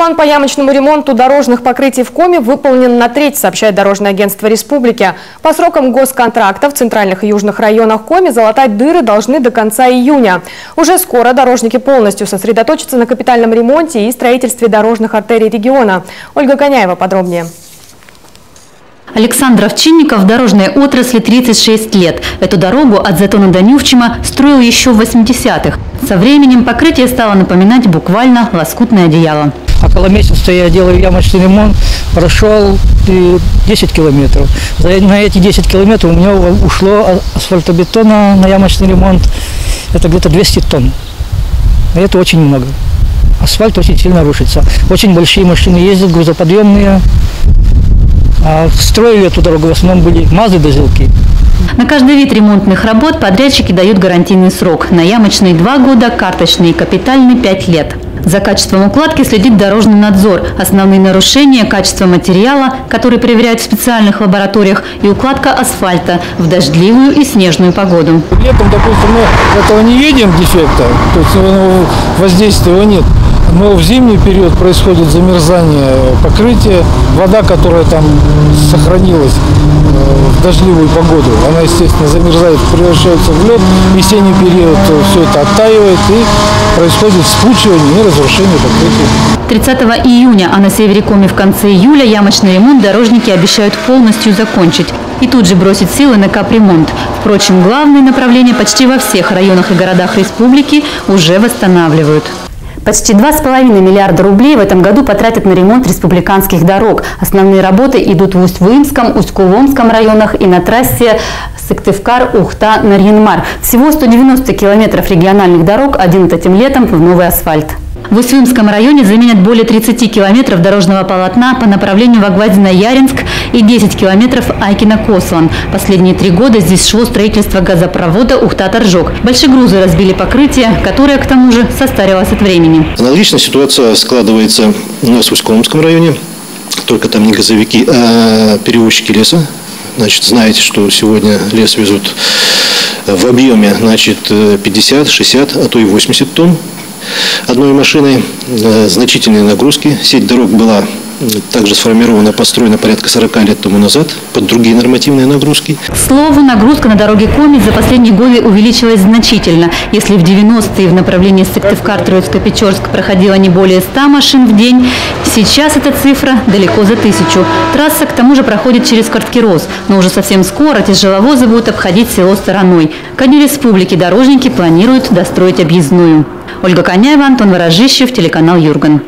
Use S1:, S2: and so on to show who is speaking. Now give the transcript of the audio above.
S1: План по ямочному ремонту дорожных покрытий в Коми выполнен на треть, сообщает Дорожное агентство республики. По срокам госконтракта в центральных и южных районах Коми залатать дыры должны до конца июня. Уже скоро дорожники полностью сосредоточатся на капитальном ремонте и строительстве дорожных артерий региона. Ольга Коняева подробнее.
S2: Александр Овчинников в дорожной отрасли 36 лет. Эту дорогу от Затона до Нювчима строил еще в 80-х. Со временем покрытие стало напоминать буквально лоскутное одеяло.
S3: Около месяца я делаю ямочный ремонт, прошел 10 километров. На эти 10 километров у меня ушло асфальтобетона на ямочный ремонт. Это где-то 200 тонн. И это очень много. Асфальт очень сильно рушится. Очень большие машины ездят, грузоподъемные. А строили эту дорогу в основном были МАЗы до ЗИЛки.
S2: На каждый вид ремонтных работ подрядчики дают гарантийный срок. На ямочный 2 года, карточный и капитальный 5 лет. За качеством укладки следит дорожный надзор. Основные нарушения – качество материала, который проверяют в специальных лабораториях, и укладка асфальта в дождливую и снежную погоду.
S4: Летом, допустим, мы этого не видим, дефекта, то есть воздействия его нет. Но в зимний период происходит замерзание покрытия. Вода, которая там сохранилась в дождливую погоду, она, естественно, замерзает, превращается в лед. В весенний период все это оттаивает и происходит вспучивание и разрушение покрытия.
S2: 30 июня, а на севере Коми в конце июля ямочный ремонт дорожники обещают полностью закончить. И тут же бросить силы на капремонт. Впрочем, главные направления почти во всех районах и городах республики уже восстанавливают. Почти 2,5 миллиарда рублей в этом году потратят на ремонт республиканских дорог. Основные работы идут в Усть-Вымском, Усть-Куломском районах и на трассе Сыктывкар-Ухта-Нарьян-Мар. Всего 190 километров региональных дорог оденут этим летом в новый асфальт. В Усть-Вымском районе заменят более 30 километров дорожного полотна по направлению Вагвадино-Яринск и 10 километров Айкино-Кослан. Последние 3 года здесь шло строительство газопровода Ухта-Торжок. Большегрузы разбили покрытие, которое, к тому же, состарилось от времени.
S5: Аналогичная ситуация складывается у нас в Усть-Куломском районе. Только там не газовики, а перевозчики леса. Значит, знаете, что сегодня лес везут в объеме 50, 60, а то и 80 тонн. Одной машиной, значительные нагрузки. Сеть дорог была также сформирована, построена порядка 40 лет тому назад под другие нормативные нагрузки.
S2: К слову, нагрузка на дороге Коми за последние годы увеличилась значительно. Если в 90-е в направлении Сыктывкар-Троицко-Печорск проходило не более 100 машин в день, сейчас эта цифра далеко за 1000. Трасса к тому же проходит через Карткироз, но уже совсем скоро тяжеловозы будут обходить село стороной. Ко дню республики дорожники планируют достроить объездную. Ольга Коняева, Антон Ворожищев, телеканал Юрган.